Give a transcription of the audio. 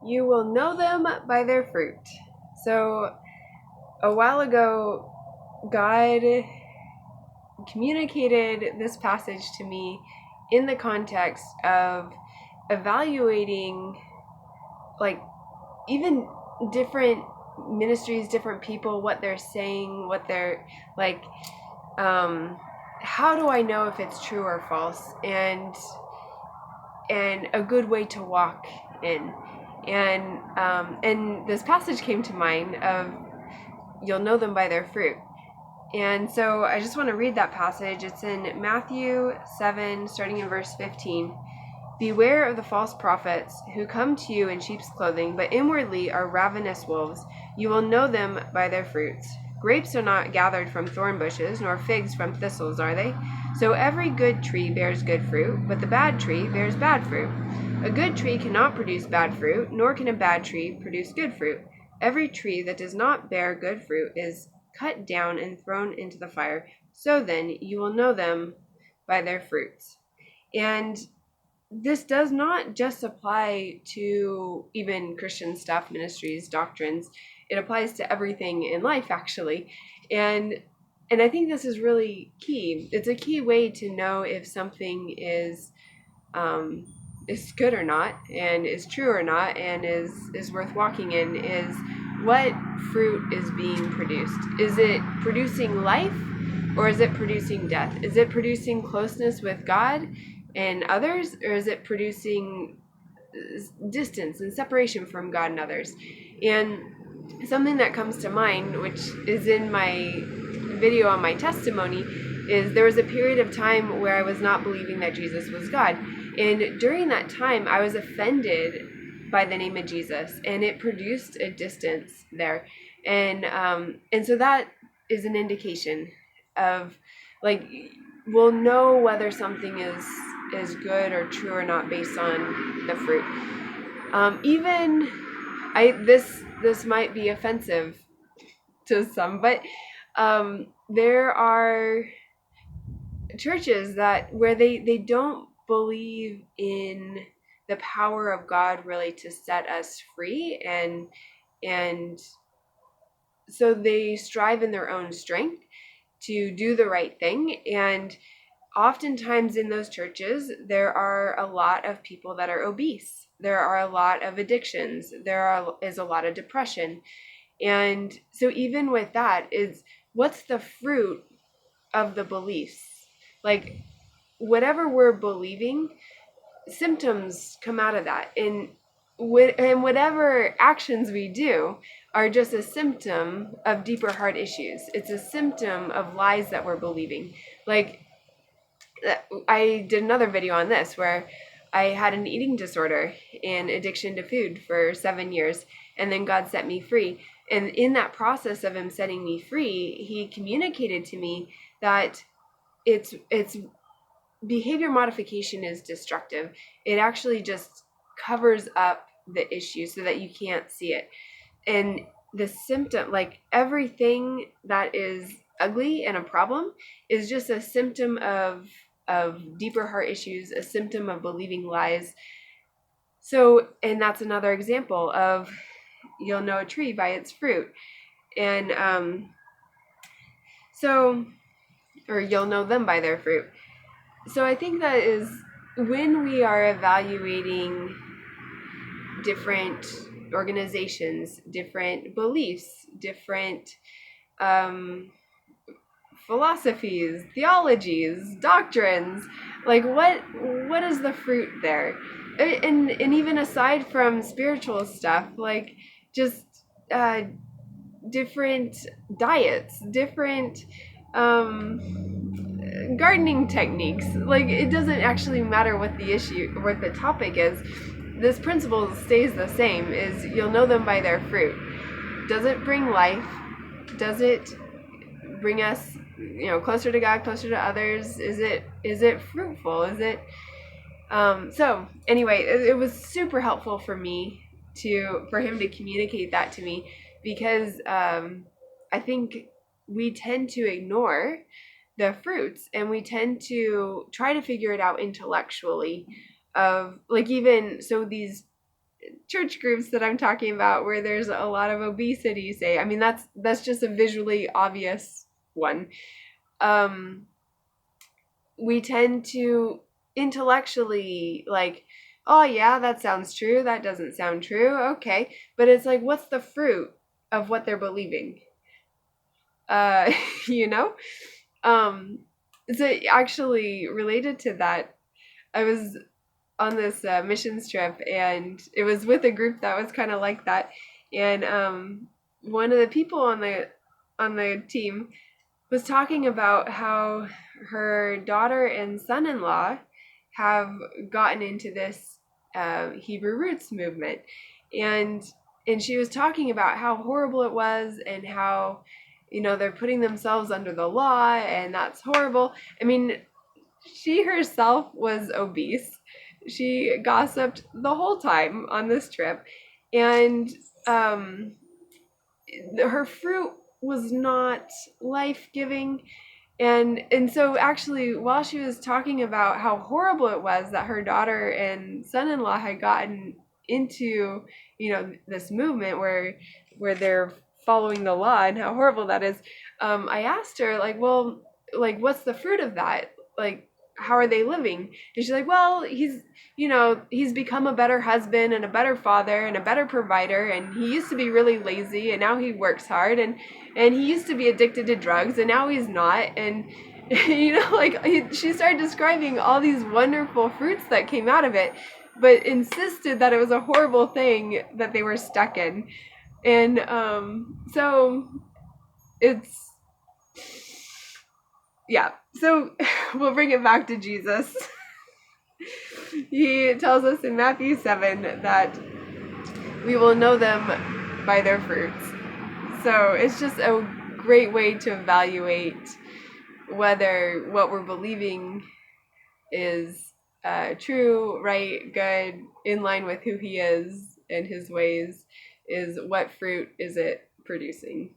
You will know them by their fruit. So, a while ago, God communicated this passage to me in the context of evaluating, like, even different ministries, different people, what they're saying, what they're like. How do I know if it's true or false? And a good way to walk in. And this passage came to mind of you'll know them by their fruit. And so I just want to read that passage. It's in Matthew 7, starting in verse 15. Beware of the false prophets who come to you in sheep's clothing, but inwardly are ravenous wolves. You will know them by their fruits. Grapes are not gathered from thorn bushes, nor figs from thistles, are they? So every good tree bears good fruit, but the bad tree bears bad fruit. A good tree cannot produce bad fruit, nor can a bad tree produce good fruit. Every tree that does not bear good fruit is cut down and thrown into the fire. So then you will know them by their fruits. And this does not just apply to even Christian staff ministries, doctrines. It applies to everything in life, actually. And I think this is really key. It's a key way to know if something is good or not, and is true or not, and is worth walking in. Is what fruit is being produced? Is it producing life, or is it producing death? Is it producing closeness with God and others, or is it producing distance and separation from God and others? And something that comes to mind, which is in my video on my testimony, is there was a period of time where I was not believing that Jesus was God. And during that time, I was offended by the name of Jesus, and it produced a distance there. And so that is an indication of, like, we'll know whether something is good or true or not based on the fruit. Even this might be offensive to some, but there are churches that where they don't believe in the power of God really to set us free, and so they strive in their own strength to do the right thing. And oftentimes in those churches, there are a lot of people that are obese. There are a lot of addictions. Is a lot of depression. And so even with that, is what's the fruit of the beliefs? Like, whatever we're believing, symptoms come out of that. And whatever actions we do are just a symptom of deeper heart issues. It's a symptom of lies that we're believing. Like, I did another video on this where I had an eating disorder and addiction to food for 7 years, and then God set me free. And in that process of him setting me free, he communicated to me that it's behavior modification is destructive. It actually just covers up the issue so that you can't see it. And the symptom, like everything that is ugly and a problem, is just a symptom of deeper heart issues, a symptom of believing lies. So, and that's another example of you'll know a tree by its fruit. And or you'll know them by their fruit. So I think that is when we are evaluating different organizations, different beliefs, different philosophies, theologies, doctrines, like what is the fruit there? And even aside from spiritual stuff, like just different diets, different gardening techniques. Like, it doesn't actually matter what the issue, what the topic is. This principle stays the same, is you'll know them by their fruit. Does it bring life? Does it bring us, closer to God, closer to others? Is it fruitful? Is it so anyway, it was super helpful for me for him to communicate that to me, because I think we tend to ignore the fruits, and we tend to try to figure it out intellectually, of like, even so these church groups that I'm talking about where there's a lot of obesity, say, I mean, that's just a visually obvious one. We tend to intellectually, like, oh yeah, that sounds true, that doesn't sound true, okay, but it's like, what's the fruit of what they're believing? uh you know. um so actually, related to that, I was on this missions trip, and it was with a group that was kind of like that. And one of the people on the team was talking about how her daughter and son-in-law have gotten into this Hebrew roots movement, and she was talking about how horrible it was, and how, you know, they're putting themselves under the law, and that's horrible. I mean, she herself was obese. She gossiped the whole time on this trip, and um, her fruit was not life-giving. And so actually, while she was talking about how horrible it was that her daughter and son-in-law had gotten into, you know, this movement where they're following the law and how horrible that is, I asked her, like, well, like, what's the fruit of that? Like, how are they living? And she's like, well, he's become a better husband and a better father and a better provider, and he used to be really lazy, and now he works hard, and he used to be addicted to drugs, and now he's not. And you know, like, she started describing all these wonderful fruits that came out of it, but insisted that it was a horrible thing that they were stuck in. And so it's, yeah. So we'll bring it back to Jesus. He tells us in Matthew 7 that we will know them by their fruits. So it's just a great way to evaluate whether what we're believing is true, right, good, in line with who he is and his ways, is what fruit is it producing.